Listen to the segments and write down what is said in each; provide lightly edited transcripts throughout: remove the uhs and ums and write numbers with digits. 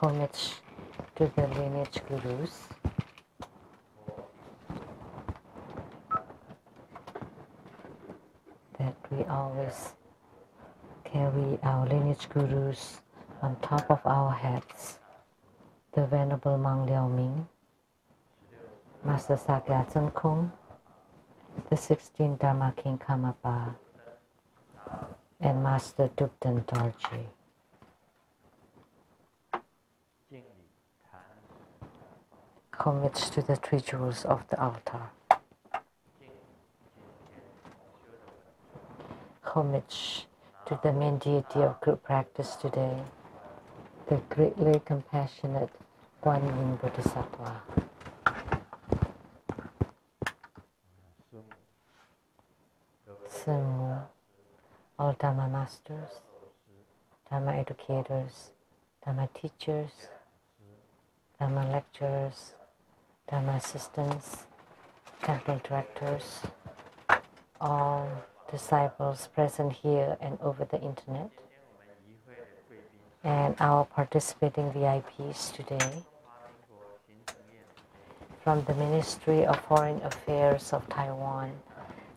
homage to the lineage gurus. That we always carry our lineage gurus on top of our heads. The Venerable Monk Liao-Ming, Master Sakya Tsung Kung, the 16th Dharma King Karmapa, and Master Dupten Dorji. Homage to the three jewels of the altar. Homage to the main deity of group practice today, the greatly compassionate Guan Yin Bodhisattva. Sumu, all Dharma masters, Dharma educators, Dharma teachers, Dharma lecturers, Dharma assistants, temple directors, all disciples present here and over the internet, and our participating VIPs today from the Ministry of Foreign Affairs of Taiwan,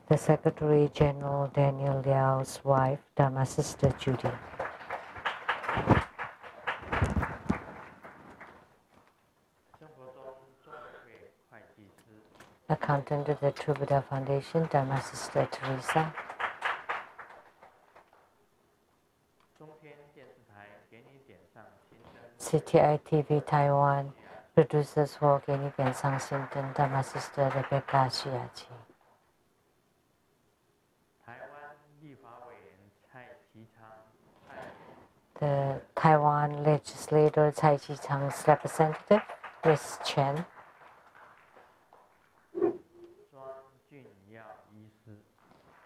the Secretary General Daniel Liao's wife, Dharma Sister Judy. Accountant of the True Buddha Foundation, Dharma Sister Teresa. CTI TV Taiwan producers for Geni Gensang Sinton, Dharma Sister Rebecca Shiachi. The Taiwan legislator Cai Chi-chang's representative, Ms. Shen.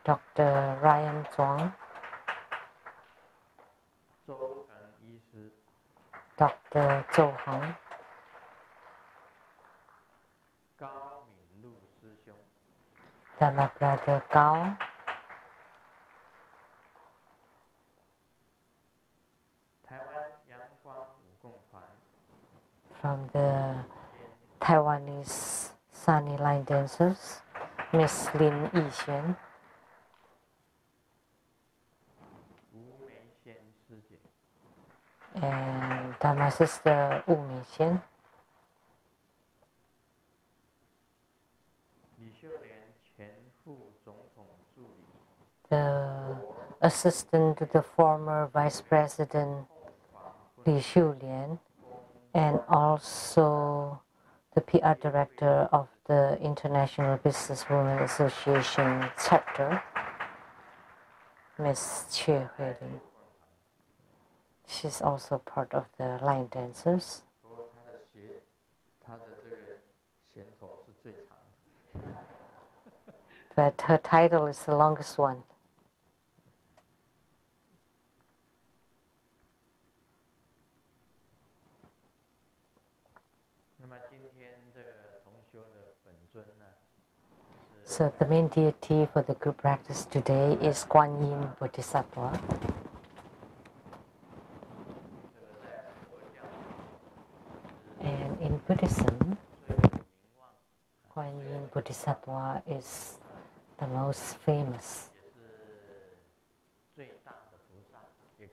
Dr. Ryan Zhuang. Dr. Zhou. Dharma Brother Gao. From the Taiwanese Sunny Line Dancers, Miss Lin Yixuan. And Dharma Sister Wu Meixian. The assistant to the former Vice President Li Xiulian, and also the PR Director of the International Businesswomen Association chapter, Ms. Xue Huilin. She's also part of the line dancers. But her title is the longest one. So the main deity for the group practice today is Guan Yin Bodhisattva. And in Buddhism, Guan Yin Bodhisattva is the most famous.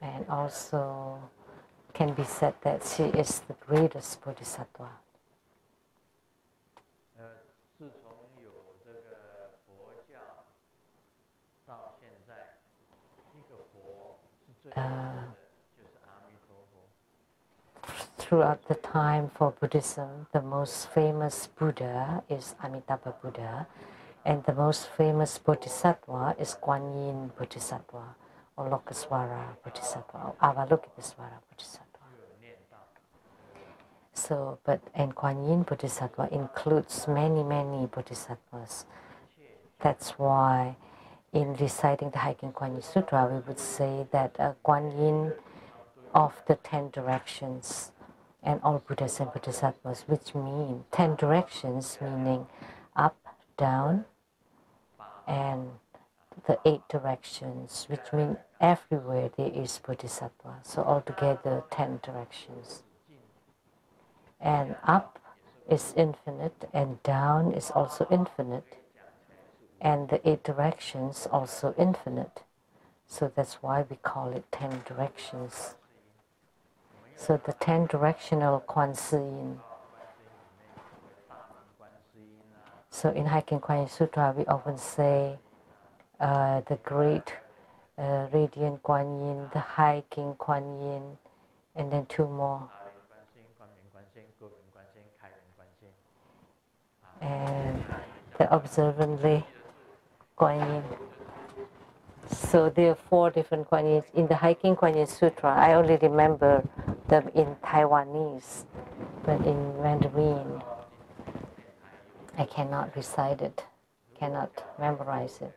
And also can be said that she is the greatest Bodhisattva. Throughout the time for Buddhism, the most famous Buddha is Amitabha Buddha, and the most famous Bodhisattva is Guan Yin Bodhisattva, or Lokaswara Bodhisattva, or Avalokitesvara Bodhisattva. So, and Guan Yin Bodhisattva includes many, many Bodhisattvas. That's why in reciting the Hiking Guan Yin Sutra, we would say that Guan Yin of the 10 directions and all Buddhas and Bodhisattvas, which mean 10 directions, meaning up, down, and the 8 directions, which mean everywhere there is Bodhisattva. So altogether 10 directions. And up is infinite, and down is also infinite. And the 8 directions also infinite. So that's why we call it 10 directions. So the 10 directional Kuan Si Yin. So in Hiking Kuan Yin Sutra, we often say the great radiant Kuan Yin, the high King Kuan Yin, and then 2 more. And the observantly Kuan Yin. So there are 4 different Kuan Yins. In the Hiking Kuan Yin Sutra, I only remember them in Taiwanese, but in Mandarin, I cannot recite it, cannot memorize it.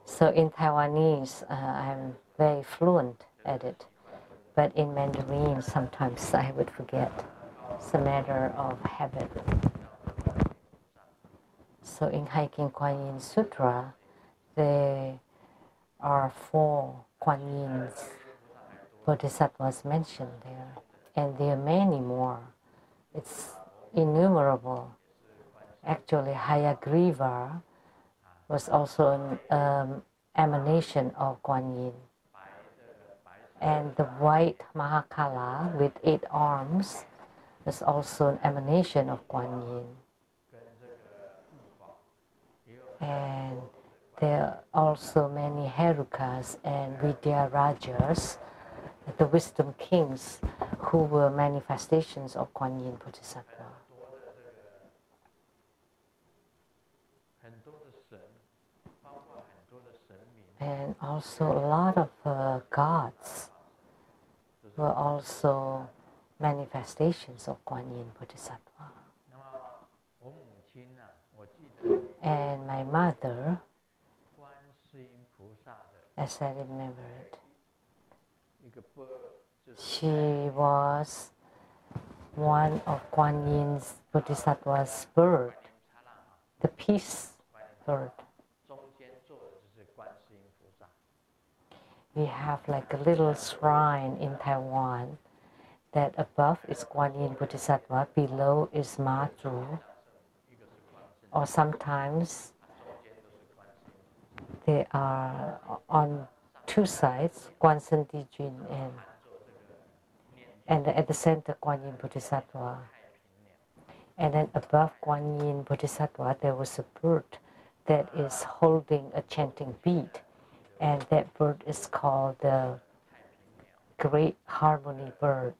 So in Taiwanese, I'm very fluent at it, but in Mandarin, sometimes I would forget. It's a matter of habit. So in Hiking Kuan Yin Sutra, there are 4 Kuan Yins, Bodhisattvas mentioned there, and there are many more. It's innumerable. Actually, Hayagriva was also an emanation of Kuan Yin. And the white Mahakala with 8 arms is also an emanation of Kuan Yin. And there are also many Herukas and Vidyarajas, the wisdom kings, who were manifestations of Kuan Yin Bodhisattva. And also a lot of gods were also manifestations of Kuan Yin Bodhisattva. And my mother, as I remember it, she was one of Kuan Yin's Bodhisattva's bird, the peace bird. We have like a little shrine in Taiwan that above is Kuan Yin Bodhisattva, below is Ma Zhu, or sometimes they are on 2 sides, Guan Shen Di Jun and at the center Kuan Yin Bodhisattva. And then above Kuan Yin Bodhisattva there was a bird that is holding a chanting bead, and that bird is called the Great Harmony Bird.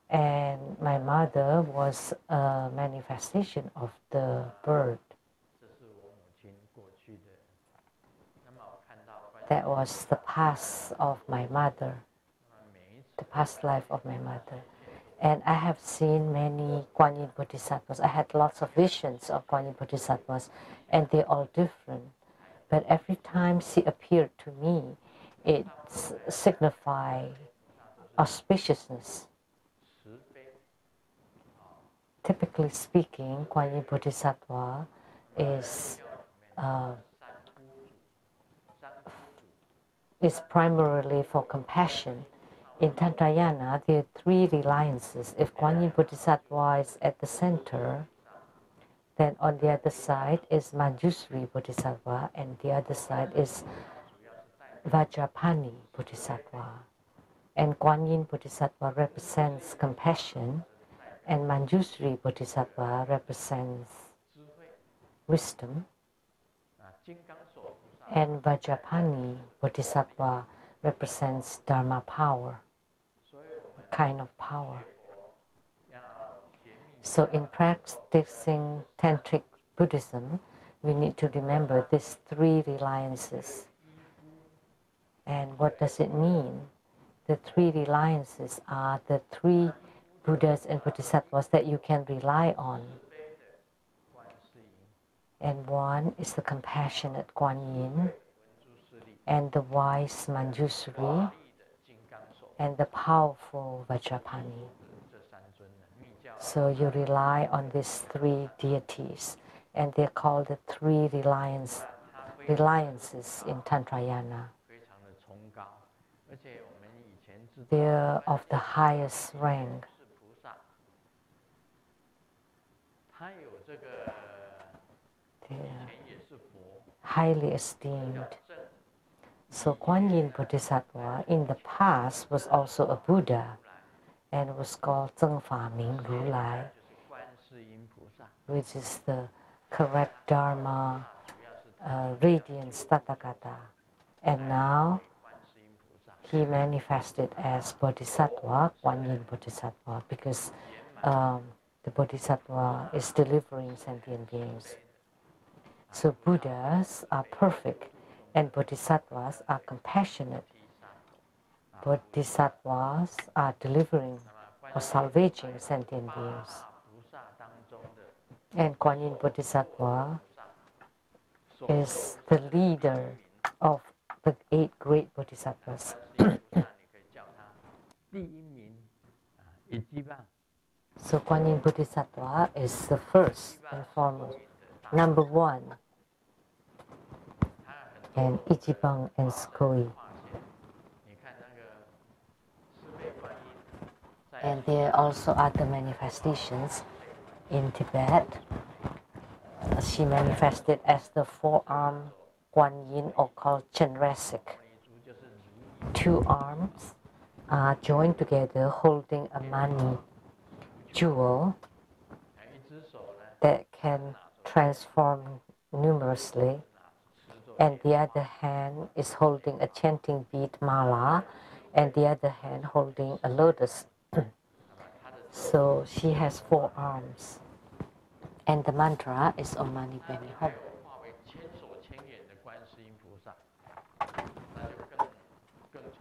And my mother was a manifestation of the bird. That was the past of my mother, the past life of my mother. And I have seen many Kuan Yin Bodhisattvas. I had lots of visions of Kuan Yin Bodhisattvas, and they're all different. But every time she appeared to me, it signified auspiciousness. Typically speaking, Kuan Yin Bodhisattva is primarily for compassion. In Tantrayana, there are 3 reliances. If Kuan Yin Bodhisattva is at the center, then on the other side is Manjusri Bodhisattva, and the other side is Vajrapani Bodhisattva. And Kuan Yin Bodhisattva represents compassion, and Manjusri Bodhisattva represents wisdom, and Vajrapani Bodhisattva represents Dharma power, a kind of power. So in practicing Tantric Buddhism, we need to remember these 3 reliances. And what does it mean? The 3 reliances are the 3 Buddhas and Bodhisattvas that you can rely on. And one is the compassionate Kuan Yin, and the wise Manjusri, and the powerful Vajrapani. So you rely on these 3 deities, and they're called the 3 reliances in Tantrayana. They're of the highest rank. They're highly esteemed. So Kuan Yin Bodhisattva in the past was also a Buddha and was called Zeng Fa Ming Lu-Lai, which is the correct Dharma, radiance Tathagata. And now he manifested as Bodhisattva, Kuan Yin Bodhisattva, because the Bodhisattva is delivering sentient beings. So Buddhas are perfect and Bodhisattvas are compassionate. Bodhisattvas are delivering or salvaging sentient beings. And Kuan Yin Bodhisattva is the leader of the 8 great Bodhisattvas. So Kuan Yin Bodhisattva is the first and foremost, number 1, and Ichibang and Skoi. And there are also other manifestations in Tibet. She manifested as the 4-armed Kuan Yin, or called Chenresik. 2 arms are joined together holding a mani jewel that can transform numerously, and the other hand is holding a chanting bead mala, and the other hand holding a lotus. So she has 4 arms, and the mantra is Om Mani Padme Hum.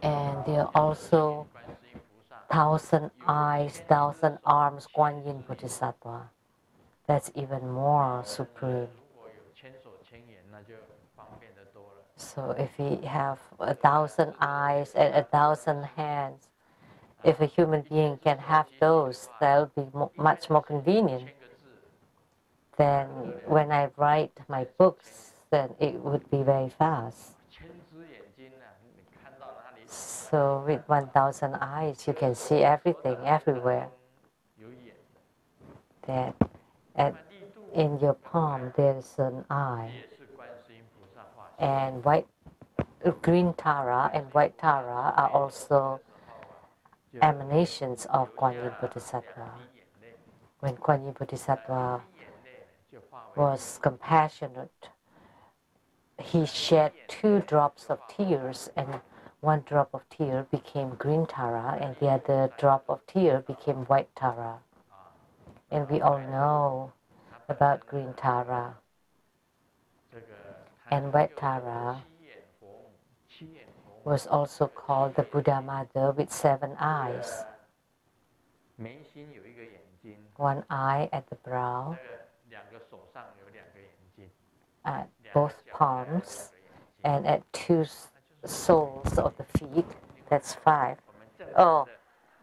And there are also 1,000 eyes, 1,000 arms Kuan Yin Bodhisattva. That's even more supreme. So if we have 1,000 eyes and 1,000 hands, if a human being can have those, that will be much more convenient. Then when I write my books, then it would be very fast. So with 1,000 eyes, you can see everything, everywhere. That, and in your palm, there's an eye. And green Tara and white Tara are also emanations of Kuan Yin Bodhisattva. When Kuan Yin Bodhisattva was compassionate, he shed 2 drops of tears, and 1 drop of tear became green Tara, and the other drop of tear became white Tara. And we all know about green Tara. And white Tara was also called the Buddha Mother with 7 eyes. 1 eye at the brow, at both palms, and at 2 soles of the feet. That's 5. Oh,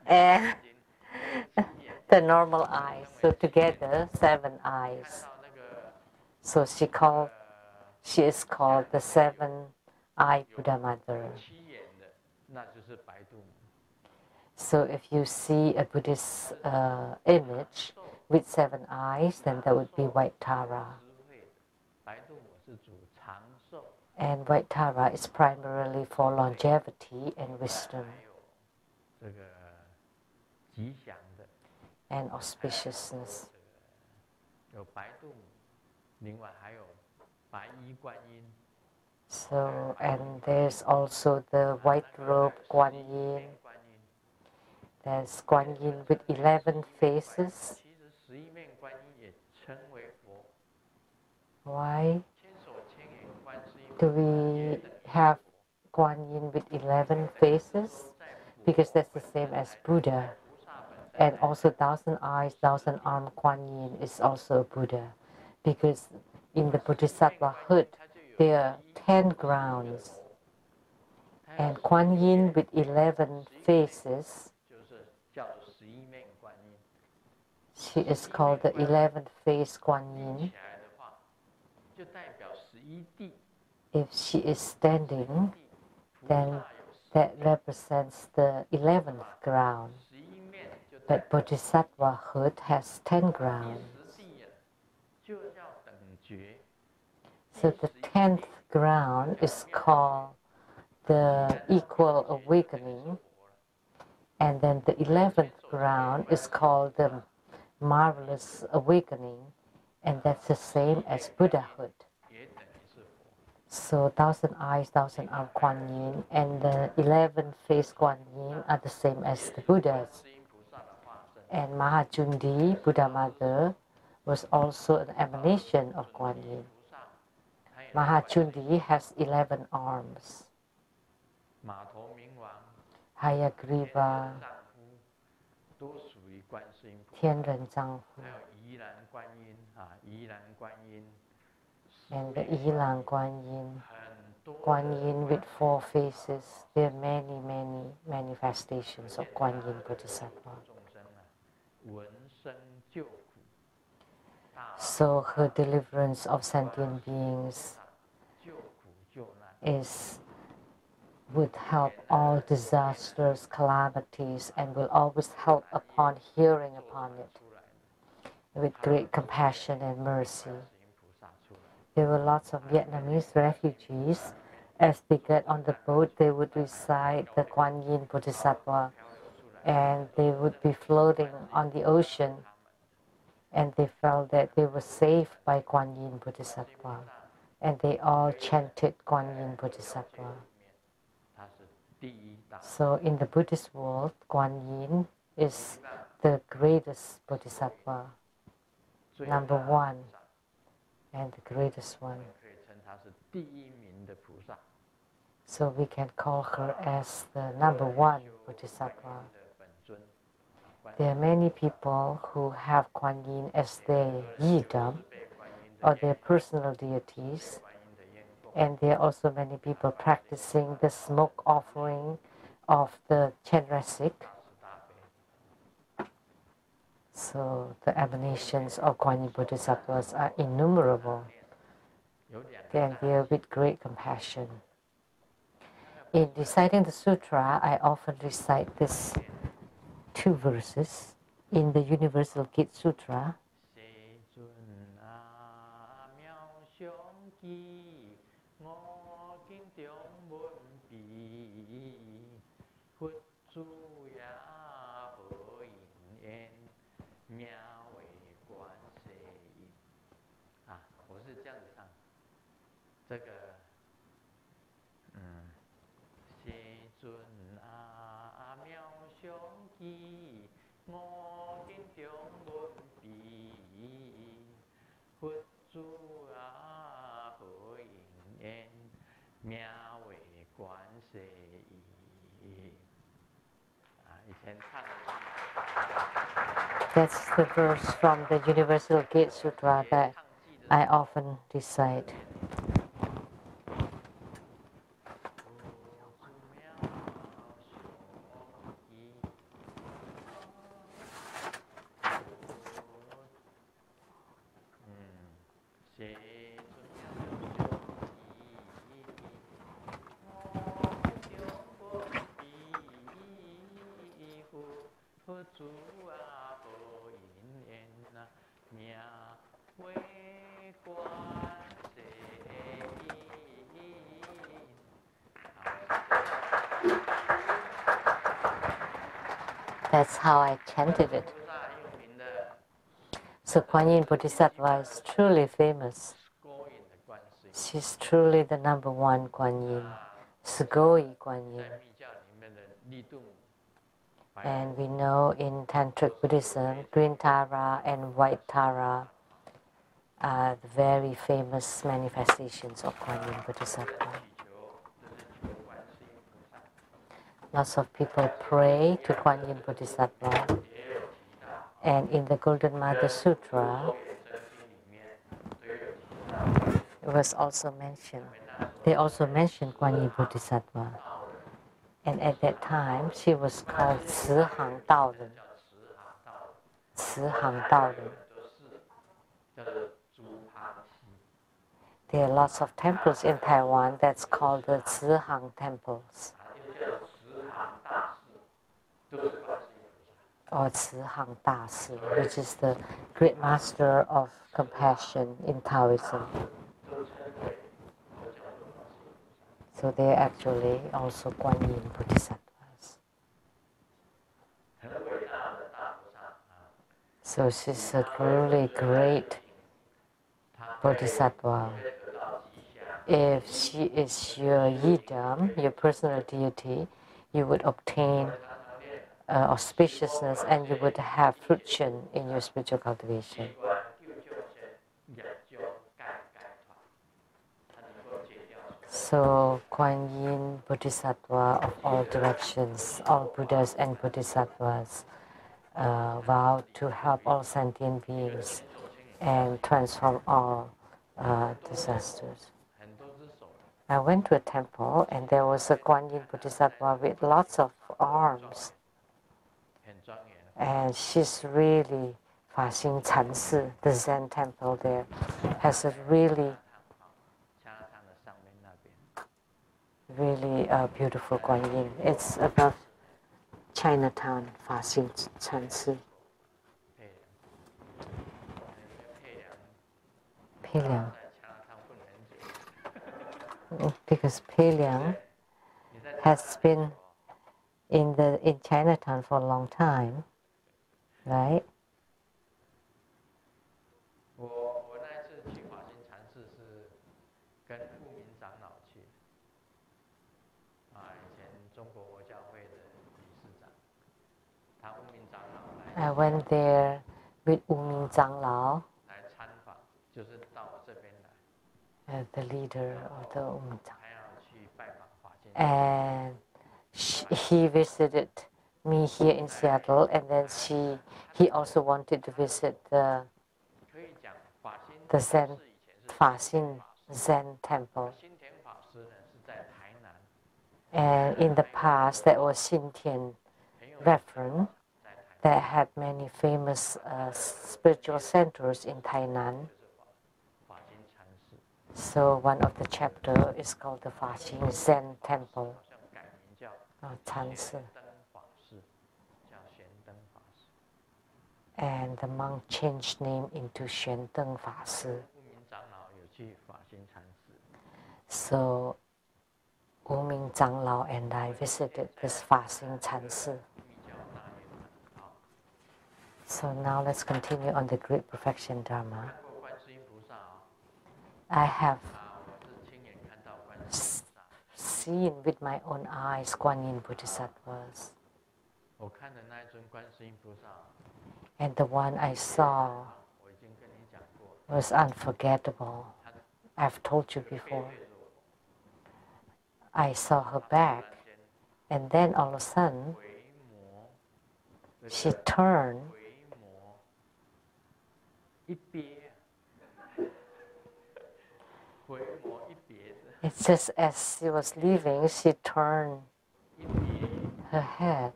and the normal eyes. So together, 7 eyes. So she is called the 7-eyed Buddha Mother. So if you see a Buddhist image with 7 eyes, then that would be white Tara. And white Tara is primarily for longevity and wisdom and auspiciousness. So, and there's also the white robe Kuan Yin. There's Kuan Yin with 11 faces. Why do we have Kuan Yin with 11 faces? Because that's the same as Buddha. And also 1,000 eyes, 1,000 arm Kuan Yin is also Buddha. Because in the Bodhisattva hood, there are 10 grounds. And Kuan Yin with 11 faces, she is called the 11th face Kuan Yin. If she is standing, then that represents the 11th ground. But Bodhisattva hood has 10 grounds. So the 10th ground is called the equal awakening, and then the 11th ground is called the marvelous awakening, and that's the same as Buddhahood. So 1,000 eyes, 1,000 arm Kuan Yin, and the 11 face Kuan Yin are the same as the Buddhas. And Mahachundi, Buddha Mother, was also an emanation of Kuan Yin. Mahachundi has 11 arms. Hayagriva, Tianren Zhangfu, and the Yilang Kuan Yin. Kuan Yin with 4 faces. There are many, many manifestations of Kuan Yin Bodhisattva. So her deliverance of sentient beings would help all disasters, calamities, and will always help upon hearing upon it with great compassion and mercy. There were lots of Vietnamese refugees. As they get on the boat, they would recite the Kuan Yin Bodhisattva, and they would be floating on the ocean, and they felt that they were saved by Kuan Yin Bodhisattva, and they all chanted Kuan Yin Bodhisattva. So in the Buddhist world, Kuan Yin is the greatest Bodhisattva, number 1, and the greatest one. So we can call her as the number 1 Bodhisattva. There are many people who have Kuan Yin as their yidam, or their personal deities, and there are also many people practicing the smoke offering of the Chenrezig. So the emanations of Kuan Yin Bodhisattvas are innumerable, and they are with great compassion. In reciting the sutra, I often recite these 2 verses in the Universal Gate Sutra. That's the verse from the Universal Gate Sutra that I often recite. That's how I chanted it. So Kuan Yin Bodhisattva is truly famous. She's truly the number 1 Kuan Yin, Sugoi Kuan Yin. And we know in Tantric Buddhism, green Tara and white Tara are the very famous manifestations of Kuan Yin Bodhisattva. Lots of people pray to Kuan Yin Bodhisattva, and in the Golden Mother Sutra, it was also mentioned. They also mentioned Kuan Yin Bodhisattva, and at that time she was called Cihang Daoren. Cihang Daoren. There are lots of temples in Taiwan that's called the Cihang temples. or Cihang Dashi, which is the great master of compassion in Taoism. So they are actually also Guan Yin Bodhisattvas. So she's a really great Bodhisattva. If she is your yidam, your personal deity, you would obtain auspiciousness and you would have fruition in your spiritual cultivation. So Kuan Yin Bodhisattva of all directions, all Buddhas and Bodhisattvas vow to help all sentient beings and transform all disasters. I went to a temple and there was a Kuan Yin Bodhisattva with lots of arms. And she's really Faxing Chansi, the Zen temple there, has a really beautiful Guan Yin. It's above Chinatown, Faxing Chansi. Peiliang. Because Peiliang has been in Chinatown for a long time, right? I went there with Wu-Ming Zhanglao, the leader of the Wu-Ming Zhanglao. And he visited me here in Seattle, and then he also wanted to visit the Zen Faxing Zen temple. And in the past, there was Xintian Reverend that had many famous spiritual centers in Tainan. So one of the chapters is called the Faxing Zen Temple, Chansi. And the monk changed name into Shen Deng Fashi. So Wu-Ming Zhanglao and I visited this Faxing Chansi. So now let's continue on the Great Perfection Dharma. I have seen with my own eyes Guan Yin Bodhisattvas. And the one I saw was unforgettable. I've told you before. I saw her back, and then all of a sudden, she turned. It's just as she was leaving, she turned her head.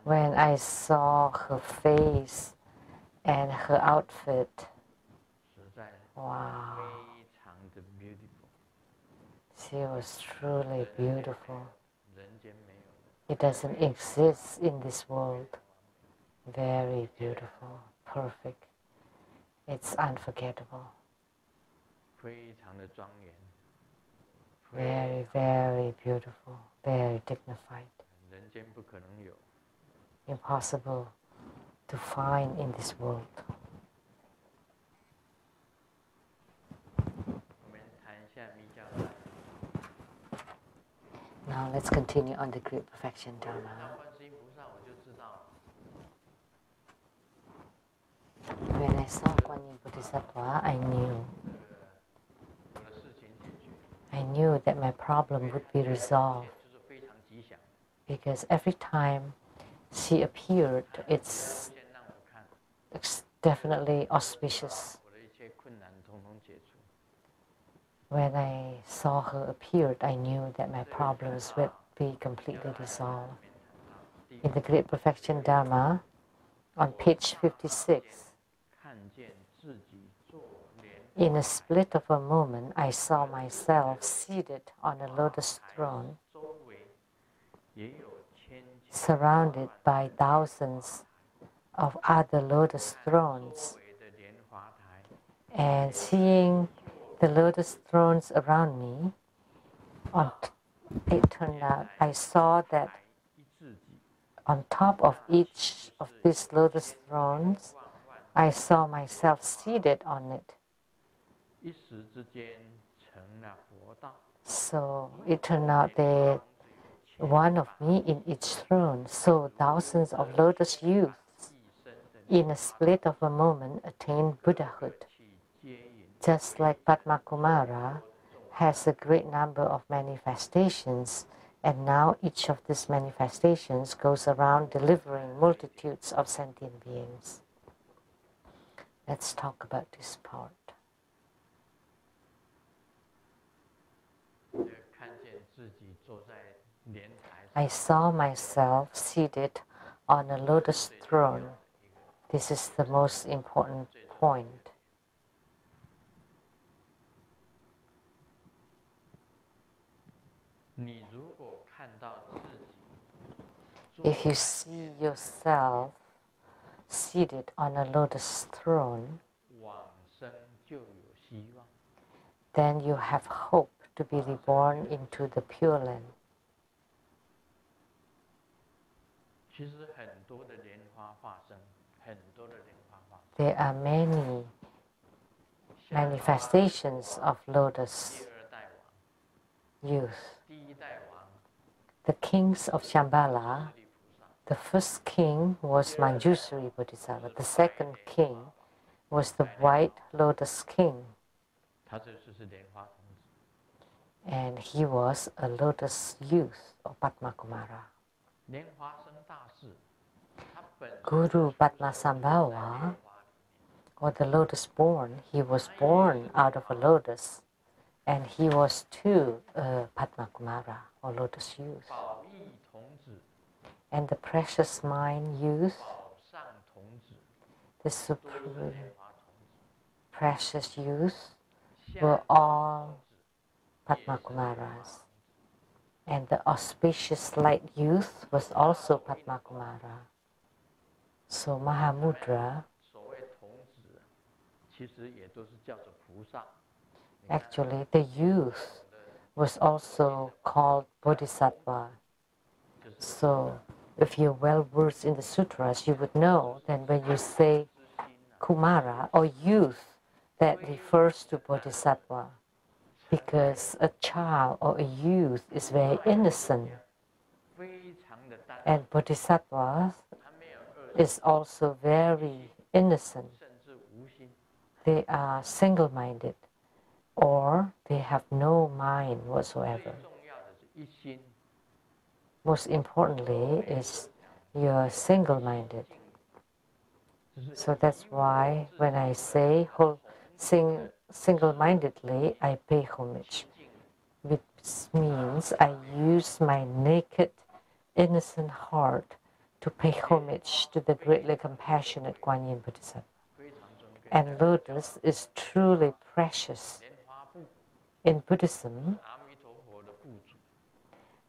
When I saw her face and her outfit, wow, she was truly beautiful. It doesn't exist in this world. Very beautiful, perfect. It's unforgettable. Very, very beautiful, very dignified. Impossible to find in this world. Now let's continue on the Great Perfection Dharma. When I saw Guan Yin Bodhisattva, I knew that my problem would be resolved. Because every time she appeared, it's definitely auspicious. When I saw her appeared, I knew that my problems would be completely resolved. In the Great Perfection Dharma, on page 56, In a split of a moment, I saw myself seated on a lotus throne, surrounded by thousands of other lotus thrones. And seeing the lotus thrones around me, it turned out I saw that on top of each of these lotus thrones, I saw myself seated on it. So it turned out that one of me in each throne. So thousands of lotus youths in a split of a moment attained Buddhahood. Just like Padma Kumara has a great number of manifestations, and now each of these manifestations goes around delivering multitudes of sentient beings. Let's talk about this part. I saw myself seated on a lotus throne. This is the most important point. If you see yourself seated on a lotus throne, then you have hope to be reborn into the Pure Land. There are many manifestations of lotus youth. The kings of Shambhala, the first king was Manjusri Bodhisattva. The second king was the white lotus king. And he was a lotus youth of Padma Kumara. Guru Padmasambhava, or the lotus born, he was born out of a lotus, and he was too Padma Kumara, or lotus youth. And the precious mind youth, the supreme precious youth, were all Padma Kumaras. And the auspicious light youth was also Padma Kumara. So Mahamudra, actually the youth was also called Bodhisattva. So if you're well versed in the sutras, you would know that when you say Kumara or youth, that refers to Bodhisattva, because a child or a youth is very innocent. And Bodhisattva is also very innocent. They are single-minded, or they have no mind whatsoever. Most importantly is you're single-minded. So that's why when I say single-mindedly, I pay homage, which means I use my naked, innocent heart to pay homage to the greatly compassionate Kuan Yin Bodhisattva. And lotus is truly precious. In Buddhism,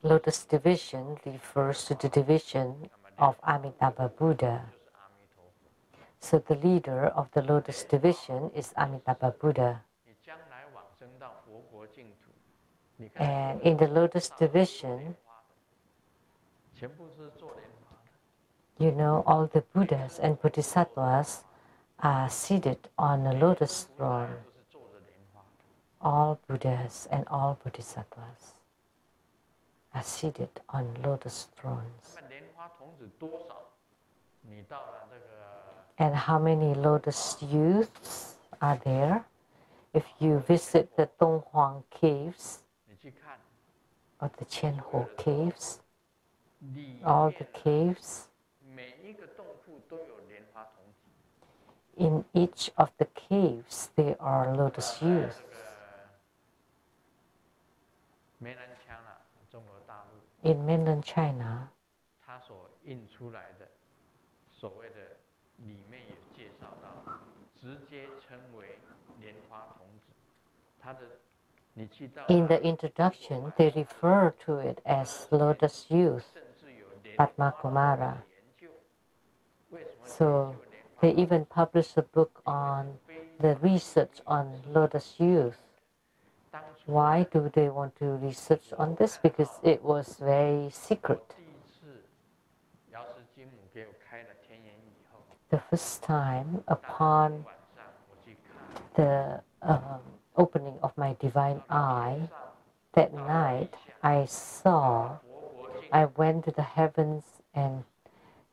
lotus division refers to the division of Amitabha Buddha. So the leader of the lotus division is Amitabha Buddha. And in the lotus division, you know, all the Buddhas and Bodhisattvas are seated on a lotus throne. All Buddhas and all Bodhisattvas are seated on lotus thrones. And how many lotus youths are there? If you visit the Donghuang caves or the Qianhu caves, all the caves, in each of the caves there are lotus youths. In mainland China, In the introduction, they refer to it as lotus youth, Padma Kumara. So they even published a book on the research on lotus youth. Why do they want to research on this? Because it was very secret. The first time upon the opening of my divine eye, that night I went to the heavens and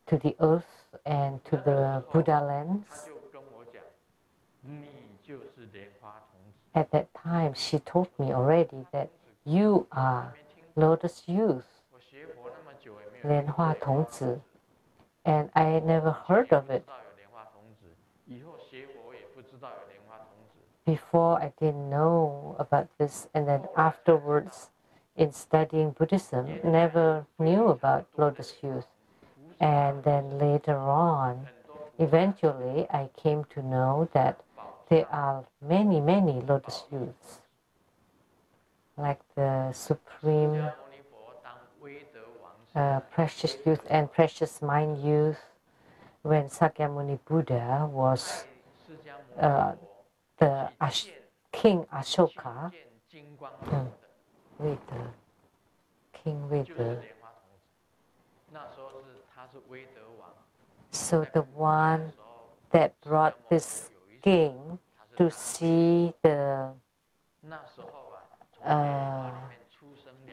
to the earth and to the Buddha lands. At that time, she told me already that you are lotus youth, Lianhua Tongzi, and I never heard of it. Before, I didn't know about this, and then afterwards, in studying Buddhism, never knew about lotus youth. And then later on, eventually, I came to know that there are many, many lotus youths, like the supreme precious youth and precious mind youth. When Sakyamuni Buddha was the King Ashoka, with the King with the. So the one that brought this king to see the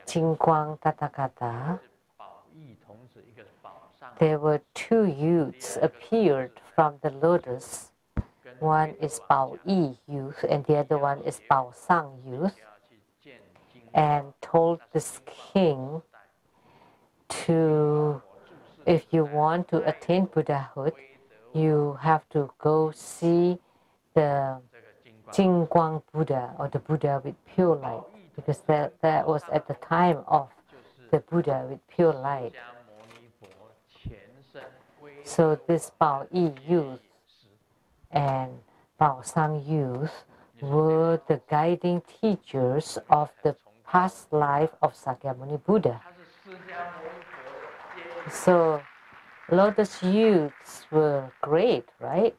Jingguang Tathagata, there were two youths appeared from the lotus. One is Bao Yi youth and the other one is Bao Sang youth, and told this king to, if you want to attain Buddhahood, you have to go see the Jingguang Buddha, or the Buddha with pure light, because that was at the time of the Buddha with pure light. So this Bao Yi youth and Bao Sang youth were the guiding teachers of the past life of Sakyamuni Buddha. So lotus youths were great, right?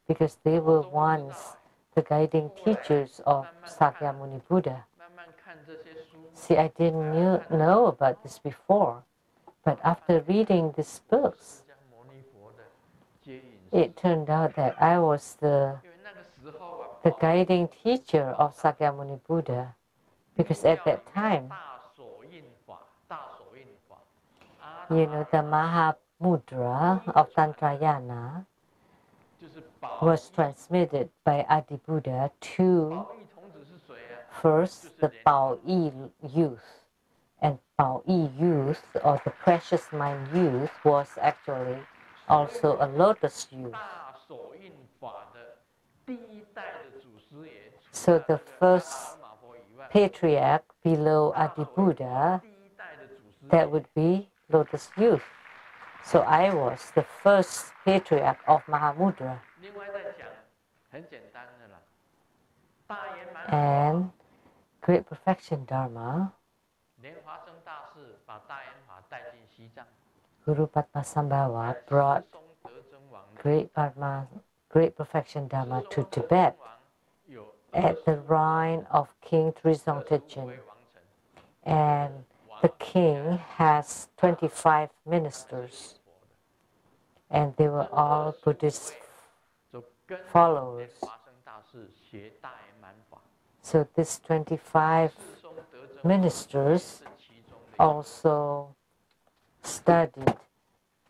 Because they were once the guiding teachers of Sakyamuni Buddha. See, I didn't know about this before, but after reading these books, it turned out that I was the guiding teacher of Sakyamuni Buddha, because at that time, you know, the Mahamudra of Tantrayana was transmitted by Adi Buddha to first the Bao Yi youth. And Bao Yi youth, or the precious mind youth, was actually also a lotus youth. So the first patriarch below Adi Buddha, that would be lotus youth. So I was the first patriarch of Mahamudra. And Great Perfection Dharma, Guru Padmasambhava brought Great Perfection Dharma to Tibet at the reign of King Trizong Techin. And the king has 25 ministers, and they were all Buddhist followers. So these 25 ministers also studied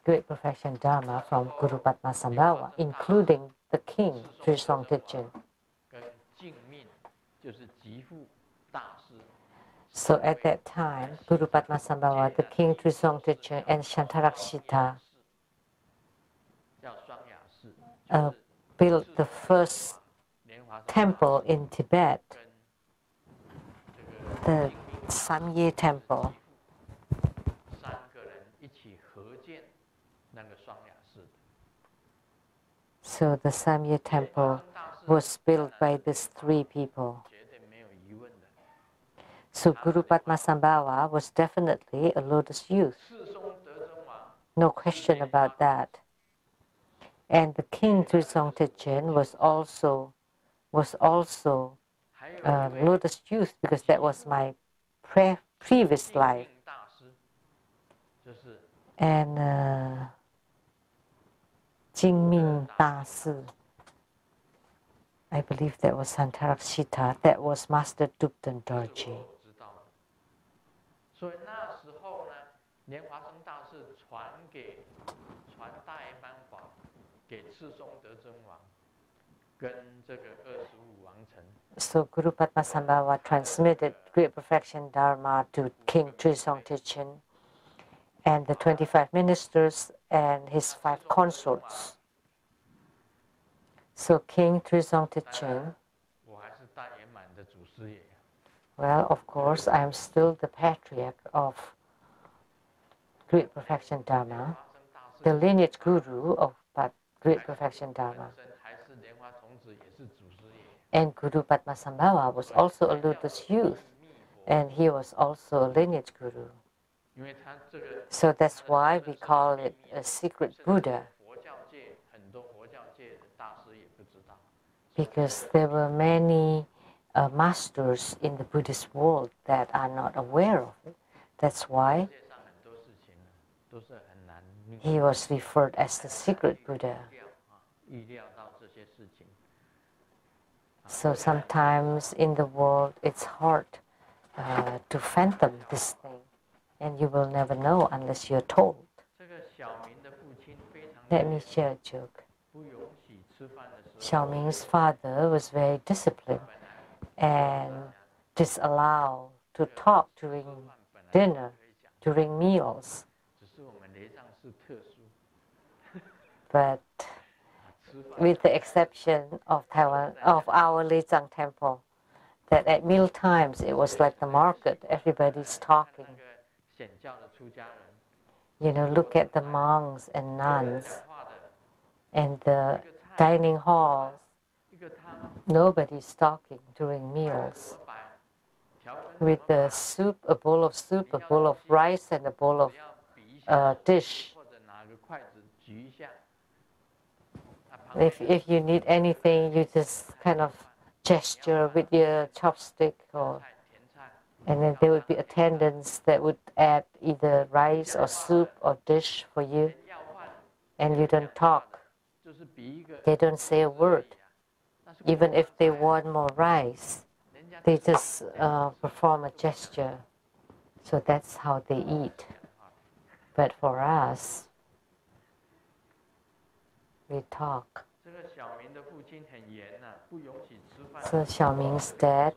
Great Perfection Dharma from Guru Padmasambhava, including the king, Trizong Techin. So at that time, Guru Padmasambhava, the king Trizong Techin, and Shantarakshita built the first temple in Tibet, the Samye Temple. So the Samye Temple was built by these three people. So Guru Padmasambhava was definitely a lotus youth. No question about that. And the king Trisong Techen was also lotus youth, because that was my previous life. And Jing Ming Da Si, I believe that was Santarakshita, that was Master Dupten Dorji. So Guru Padmasambhava transmitted Great Perfection Dharma to King Trisong Techen and the 25 ministers and his 5 consorts. So King Trisong Techen, well, of course, I am still the patriarch of Great Perfection Dharma, the lineage guru of Great Perfection Dharma. And Guru Padmasambhava was also a lotus youth, and he was also a lineage guru. So that's why we call it a secret Buddha, because there were many masters in the Buddhist world that are not aware of it. That's why he was referred as the secret Buddha. So sometimes in the world it's hard to fathom this thing, and you will never know unless you're told. Let me share a joke. Xiaoming's father was very disciplined and disallowed to talk during dinner, during meals. But with the exception of Taiwan, of our Lizang temple, that at meal times it was like the market, everybody's talking. You know, look at the monks and nuns and the dining halls. Nobody's talking during meals. With the soup, a bowl of soup, a bowl of rice, and a bowl of dish. If you need anything, you just kind of gesture with your chopstick, and then there would be attendants that would add either rice or soup or dish for you, and you don't talk. They don't say a word. Even if they want more rice, they just perform a gesture. So that's how they eat. But for us, we talk. So Xiaoming's dad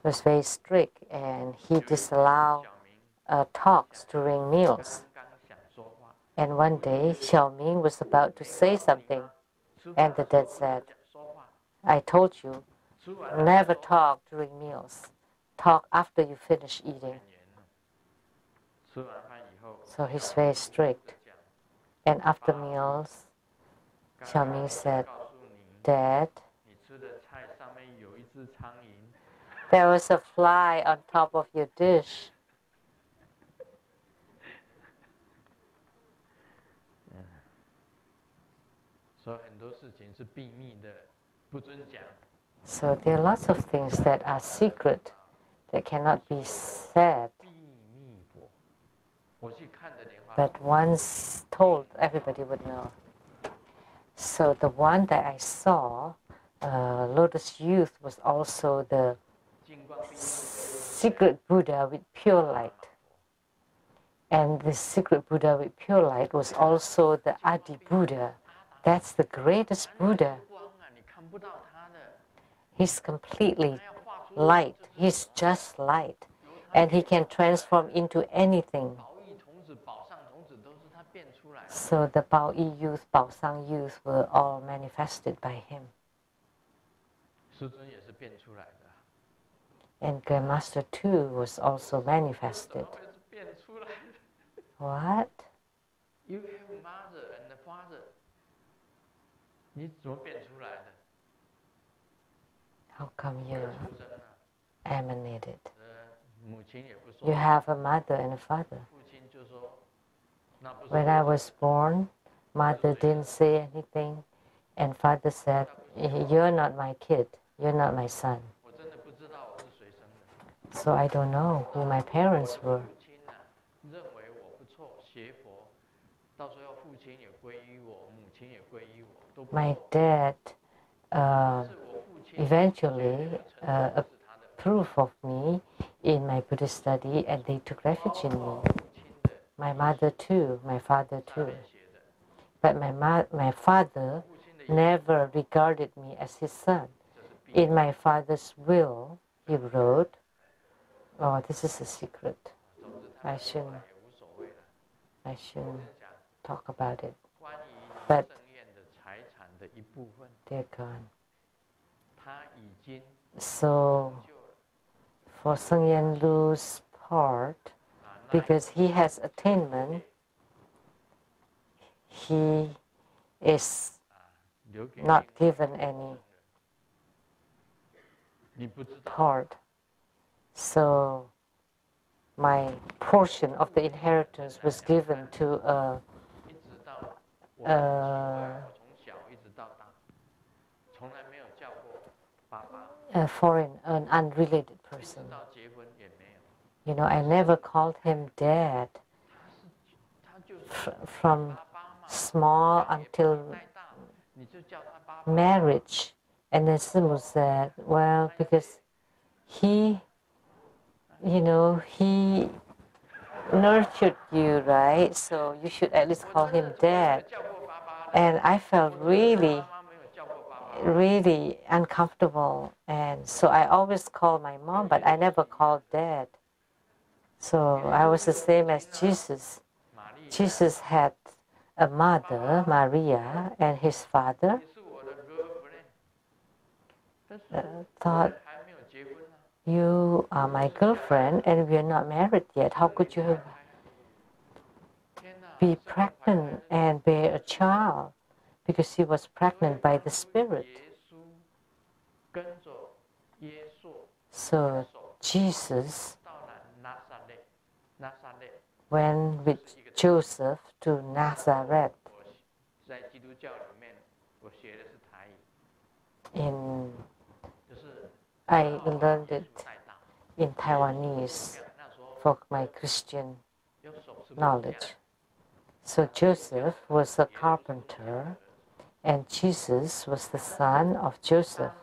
was very strict, and he disallowed talks during meals. And one day, Xiaoming was about to say something, and the dad said, "I told you, never talk during meals. Talk after you finish eating." So he's very strict. And after meals, Xiaoming said, "Dad, there was a fly on top of your dish." So there are lots of things that are secret, that cannot be said. But once told, everybody would know. So the one that I saw, Lotus Youth, was also the secret Buddha with pure light. And the secret Buddha with pure light was also the Adi Buddha. That's the greatest Buddha. He's completely light. He's just light. And he can transform into anything. So the Bao Yi youth, Bao Sang youth were all manifested by him. And Grandmaster too was also manifested. What? You have mother and father. 你怎么变出来的？ How come you emanated? 母亲也不说 You have a mother and a father. 父亲就说那不是 When I was born, mother didn't say anything, and father said, "You're not my kid. You're not my son." 我真的不知道我是谁生的。 So I don't know who my parents 我 were. 父亲呢、认为我不错，学佛，到时候父亲也皈依我，母亲也皈依我，都不 My 错。 dad 是我父亲 eventually 是他的 approved of me in my Buddhist study, and they took refuge in 包 me. 括父亲的 My mother too, my father 上 too. 面写的， But my father 父亲的 never regarded me as his son. 这是必 In my father's will, he wrote, "Oh, this is a secret. 总之他们 I 后 shouldn't, 来也无所谓了。 I 我 shouldn't 跟你讲， talk about it." 关于 But 盛宴的财产的一部分， Dear God. 他已经 So 就了 for Sung Yen Lu's part, 啊，那 because he has attainment, he is 留给 not 另外 given any 你不知道， part. So my portion of the inheritance was given to 一直到我很奇怪， a 我从小一直到大，从来没有叫过爸爸， foreign, an unrelated 一直 person. 到结婚也没有。 You know, I never called him dad 他就是 from 爸爸嘛， small 把你 until 带大，你就叫他爸爸。 marriage. And then Simu said, well, because he, you know, he nurtured you, right? So you should at least 我 call 真 him 的从来没有 dad. 叫过爸爸的， And I felt 我真的 really, 妈妈没有叫过爸爸。 really uncomfortable. And so I always called my mom, but I never called dad. So I was the same as Jesus. 玛丽亚 Jesus had a mother, Maria, and his father 也是我的 girlfriend， 但是 thought, 还没有结婚呢。 you are my girlfriend and we are not married yet. How could you 天哪， be 生命排开 pregnant and bear a child? Because she was pregnant by the Spirit. 耶稣跟着耶稣 So Jesus 到了拿撒勒，拿撒勒 went with Joseph to Nazareth. 我在基督教里面，我学的是台语， In 就是 I 把 learned 耶 it 稣带大。 in Taiwanese 那时候 for my Christian 有手是不一样的 knowledge. So Joseph was a carpenter, and Jesus was the son of Joseph.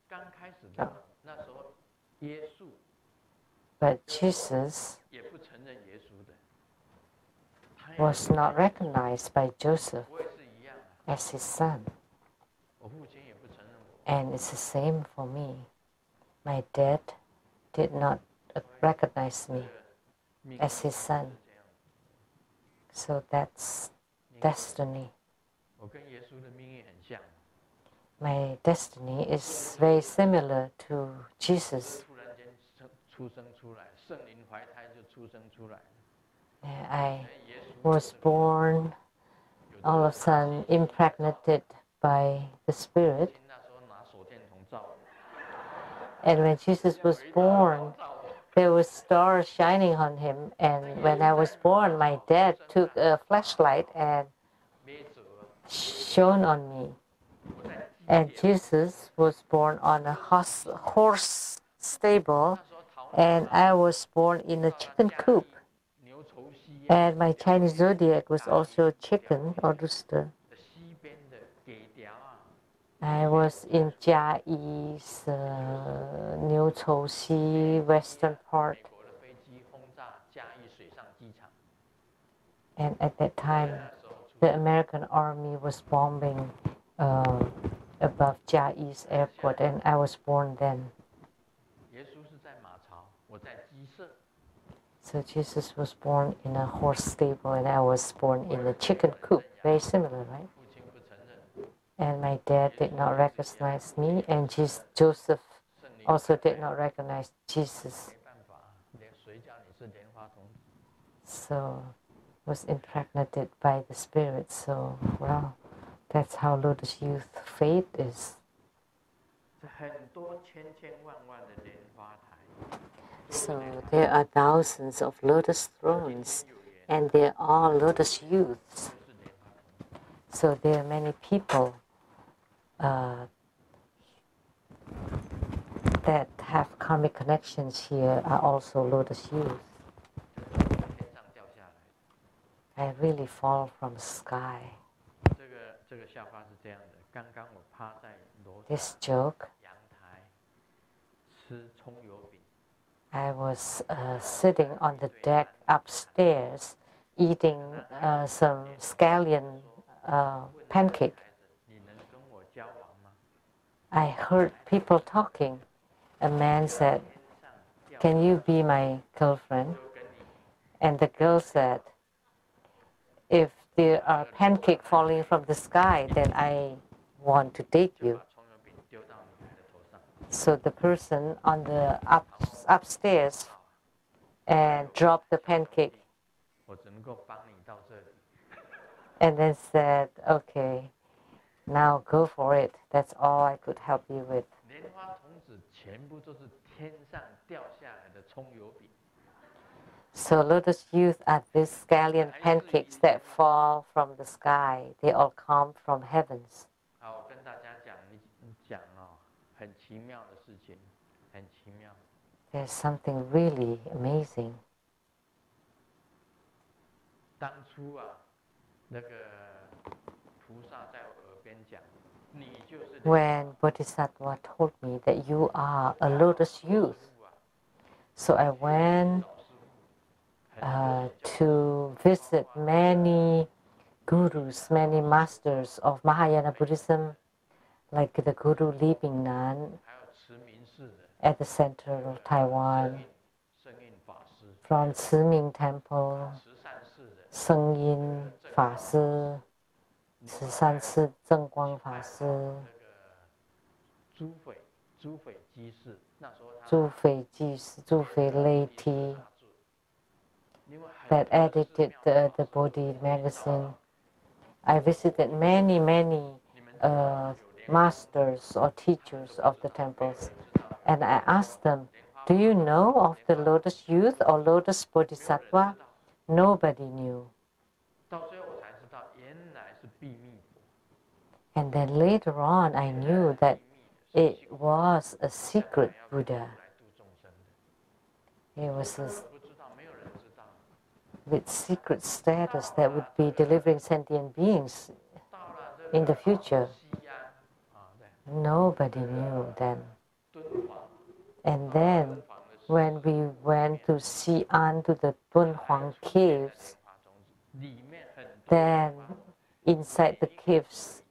刚开始的那时候，耶稣 But Jesus 也不承认耶稣的， was not recognized by Joseph 我也是一样啊， as his son. 我父亲也不承认我。 And it's the same for me. My dad did not recognize me as his son. So that's destiny. 我跟耶稣的命运很像， My destiny is very similar to Jesus. 突然间出生出来，圣灵怀胎就出生出来了。 I was born all of a sudden impregnated by the Spirit. 那时候拿手电筒照， And when Jesus was born, there was stars shining on him. And when I was born, my dad took a flashlight and 没辙， shone on me. 我在 And Jesus was born on a horse stable, 那时候逃 and I was born in a chicken coop. 牛稠溪 And my Chinese zodiac was also a chicken or rooster. 的西边的给条啊， I was in Jiayi's New Chouxi western part. 美国的飞机轰炸嘉义水上机场， And at that time, 那时候出 the American army was bombing above Jiayi's airport, and I was born then. 耶稣是在马槽，我在鸡舍。 So Jesus was born in a horse stable, and I was born in a chicken coop. Very similar, right? 父亲不承认， And my dad did not recognize me, and Joseph 圣灵 also did not recognize Jesus. 没办法，连谁叫你是莲花童子？ So was impregnated by the Spirit. So, well, that's how Lotus Youth fate is. So there are thousands of lotus thrones, and they're all lotus youths. So there are many people that have karmic connections here are also lotus youths. I really fall from the sky. This joke, I was sitting on the deck upstairs eating some scallion pancake. I heard people talking. A man said, "Can you be my girlfriend?" And the girl said, "If there are pancakes falling from the sky, then I want to date you." So the person on the upstairs and dropped the pancake and then said, "Okay, now go for it. That's all I could help you with." So lotus youth are these scallion pancakes that fall from the sky. They all come from heavens. There's something really amazing. When Bodhisattva told me that you are a lotus youth, so I went to visit many gurus, many masters of Mahayana Buddhism, like the Guru Lu-Ling at the center of Taiwan, from Ching Temple, Shen Yin 法师, 慈山寺正光法师, 诸斐济士, 诸斐 laity that edited the Bodhi magazine. I visited many masters or teachers of the temples, and I asked them, "Do you know of the lotus youth or lotus bodhisattva?" Nobody knew. And then later on, I knew that it was a secret Buddha. It was with secret status that would be delivering sentient beings in the future. Nobody knew then. And then when we went to Xi'an, to the Dunhuang caves, then inside the caves,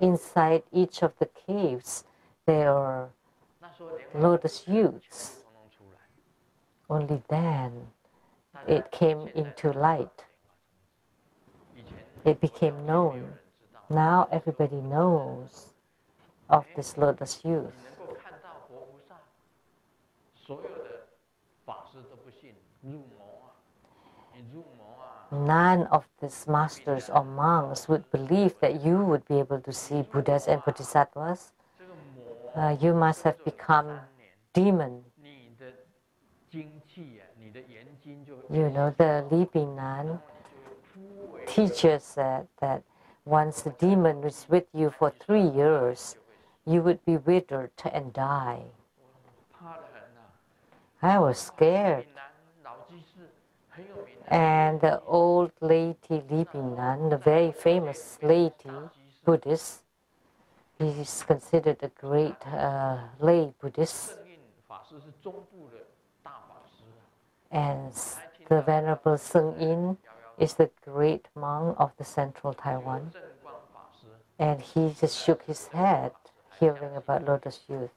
inside each of the caves, there are lotus youths. Only then it came into light. It became known. Now everybody knows of this lotus youth. None of these masters or monks would believe that you would be able to see Buddhas and Bodhisattvas. You must have become demon. You know, the Lu-Ling teacher said that once the demon is with you for 3 years, you would be withered and die. I was scared. And the old lady Lu-Ling, the very famous lady Buddhist, he is considered a great lay Buddhist. And the Venerable Shen Yin is the great monk of the central Taiwan. And he just shook his head hearing about lotus youth.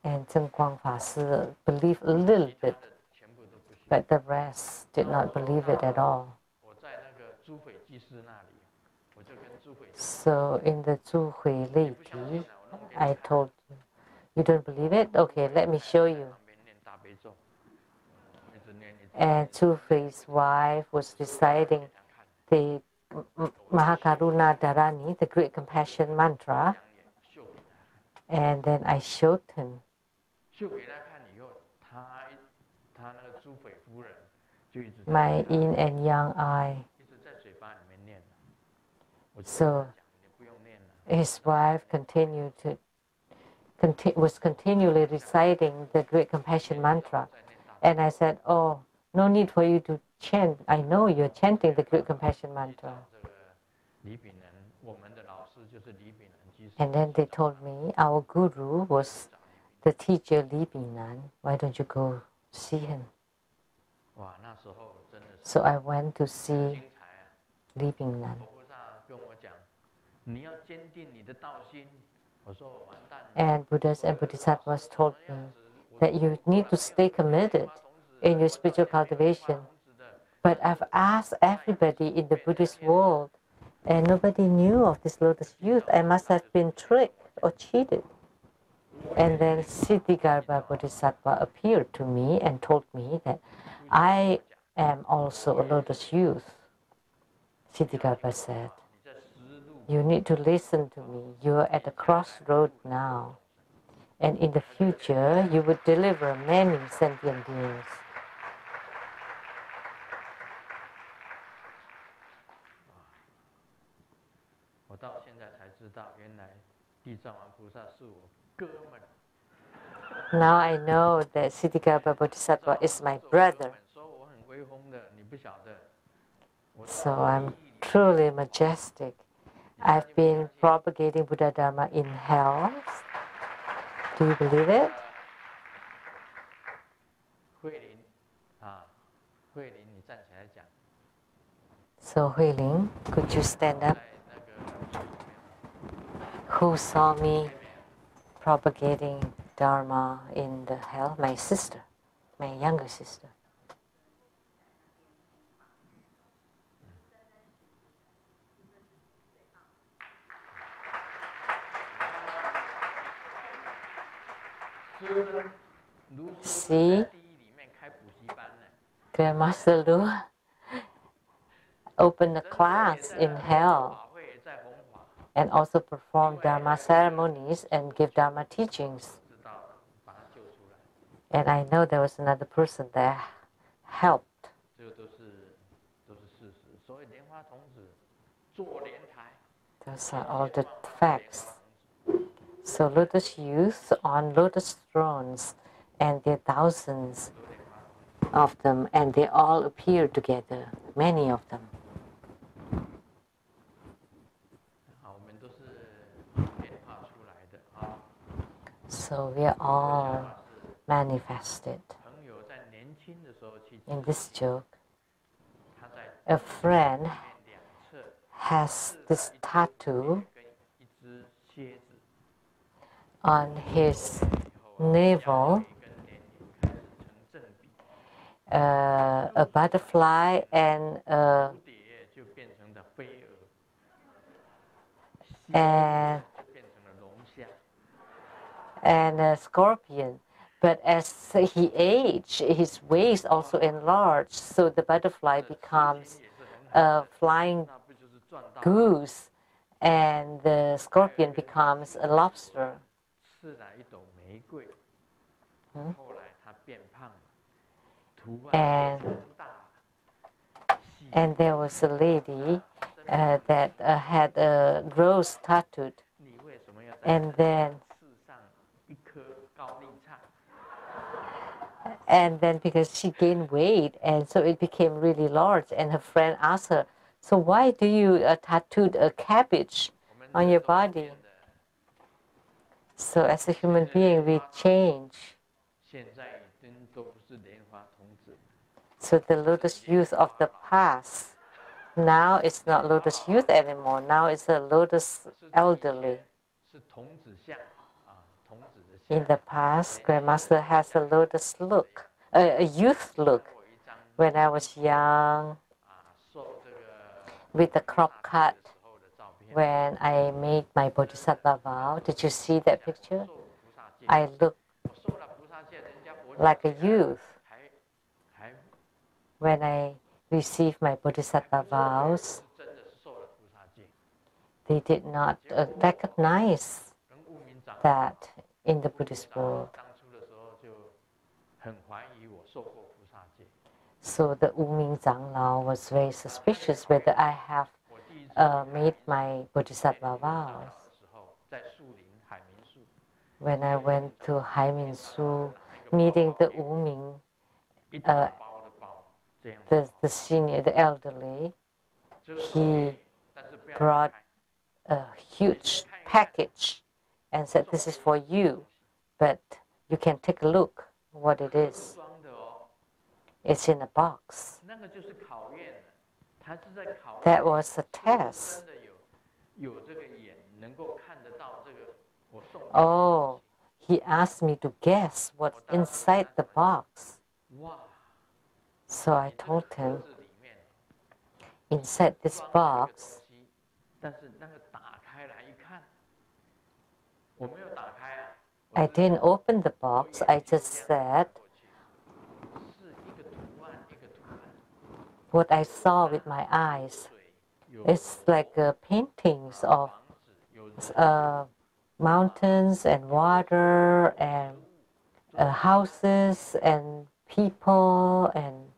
And Zheng Guang Fa Si believed a little bit, but the rest did not believe it at all. So in the Zhu Hui laity, I told you, "You don't believe it? Okay, let me show you." And Zhu Hui's wife was reciting the Mahakaruna Dharani, the Great Compassion mantra. And then I showed him. 秀给他看以后，他那个朱斐夫人就一直 My yin and yang eye. 一直在嘴巴里面念。我就 So 讲，你不用念了。his wife was continually reciting the Great Compassion Mantra. And I said, oh, no need for you to chant. I know you're chanting the Great Compassion Mantra. And then they told me, our guru was the teacher Li Bingnan. Why don't you go see him? So I went to see Li Bingnan. And Buddhas and Bodhisattvas told me that you need to stay committed in your spiritual cultivation. But I've asked everybody in the Buddhist world, and nobody knew of this lotus youth. I must have been tricked or cheated. And then Siddhigarbha Bodhisattva appeared to me and told me that I am also a lotus youth. Siddhigarbha said, you need to listen to me. You are at a crossroad now. And in the future, you will deliver many sentient beings. Now I know that Siddhigarbha Bodhisattva is my brother. So I'm truly majestic. I've been propagating Buddha Dharma in hell. Do you believe it? So Hui-Ling, could you stand up? Who saw me propagating Dharma in the hell? My sister, my younger sister. See, Grandmaster Lu opened a class in hell and also perform Dharma ceremonies and give Dharma teachings. And I know there was another person there helped. Those are all the facts. So lotus youth on lotus thrones, and there are thousands of them, and they all appear together, many of them. So we are all manifested. In this joke, a friend has this tattoo on his navel, a butterfly and a scorpion. But as he aged, his waist also enlarged, so the butterfly becomes a flying goose, and the scorpion becomes a lobster. And there was a lady that had a rose tattooed, and then because she gained weight, and so it became really large, and her friend asked her, so why do you tattooed a cabbage on your body? So as a human being, we change. So the lotus youth of the past, now it's not lotus youth anymore. Now it's a lotus elderly. In the past, Grandmaster has a lotus look, a youth look. When I was young, with a crop cut, when I made my Bodhisattva vow. Did you see that picture? I looked like a youth. When I received my Bodhisattva vows, they did not recognize that in the Buddhist world. So the Wu-Ming Changlao was very suspicious whether I have made my Bodhisattva vows. When I went to Haimin Su, meeting the Wu-Ming, the senior, the elderly, he brought a huge package and said, "This is for you, but you can take a look what it is. It's in a box." That was a test. Oh, he asked me to guess what's inside the box. So I told him, inside this box, I didn't open the box, I just said what I saw with my eyes. It's like paintings of mountains and water and houses and people and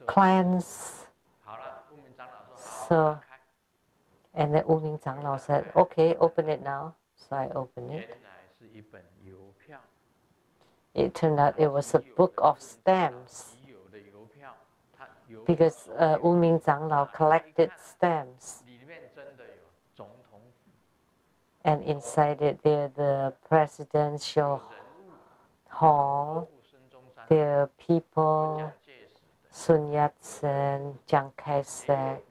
plants. So, and the Wu-Ming Changlao said, "Okay, open it now." So I opened it. It turned out it was a book of stamps, because Wu-Ming Changlao collected stamps. And inside it, there the presidential hall, there are people, Sun Yat-sen, Chiang Kai-shek.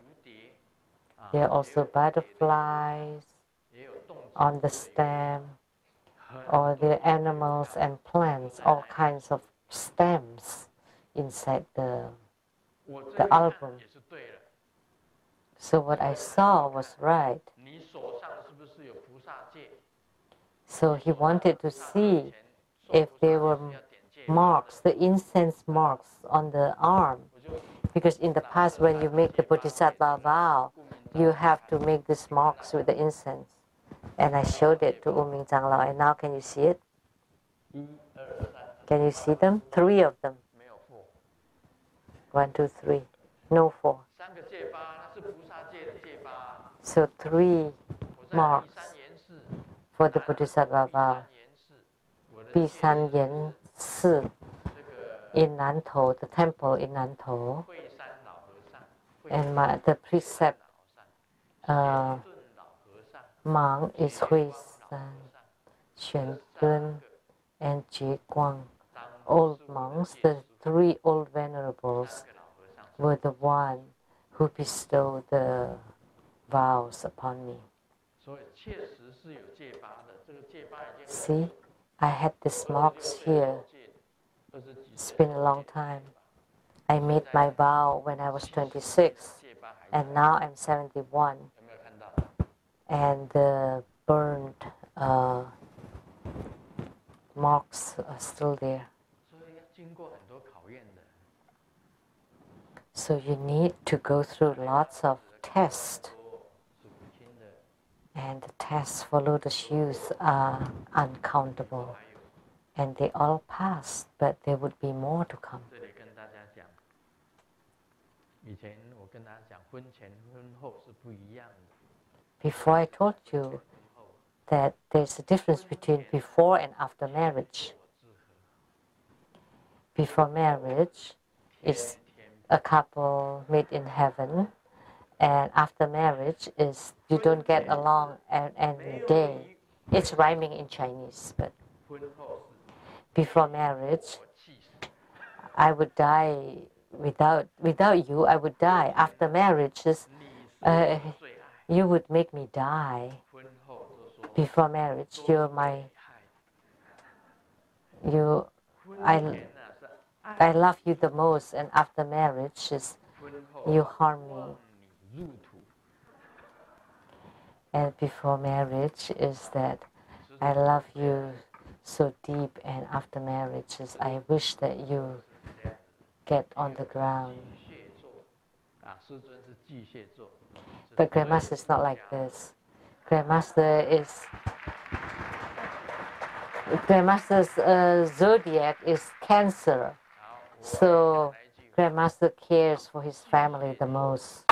There are also butterflies on the stamp, or there are animals and plants, all kinds of stamps inside the album. So what I saw was right. So he wanted to see if there were marks, the incense marks on the arm. Because in the past, when you make the Bodhisattva vow, you have to make these marks with the incense. And I showed it to Wu-Ming Changlao, and now can you see it? Can you see them? 3 of them. 1, 2, 3. No 4. So 3 marks for the Bodhisattva vow. Bisan Yen Si in Nantou, the temple in Nantou. And the precept monk is Hui San, Xuan Dun, and Jie Guang. Old monks, the 3 old venerables, were the one who bestowed the vows upon me. See, I had these marks here. It's been a long time. I made my vow when I was 26, and now I'm 71. And the burned marks are still there. So you need to go through lots of tests. And the tests for lotus youth are uncountable. And they all passed, but there would be more to come. Before I told you that there's a difference between before and after marriage. Before marriage is a couple meet in heaven, and after marriage is you don't get along any day. It's rhyming in Chinese, but before marriage, I would die without you. I would die. After marriage, you would make me die. Before marriage, I love you the most, and after marriage, you harm me. And before marriage is that I love you so deep, and after marriage is I wish that you get on the ground. But Grandmaster is not like this. Grandmaster's zodiac is Cancer, so Grandmaster cares for his family the most.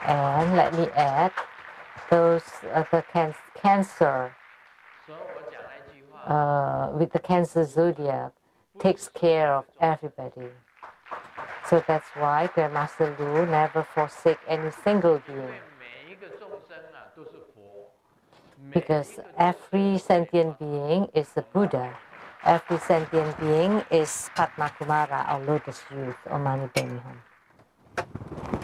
And let me add, those the Cancer with the Cancer zodiac takes care of everybody. So that's why Grandmaster Lu never forsake any single being. Because every sentient being is a Buddha. Every sentient being is Padma Kumara, or lotus youth, or Mani Padme Hum.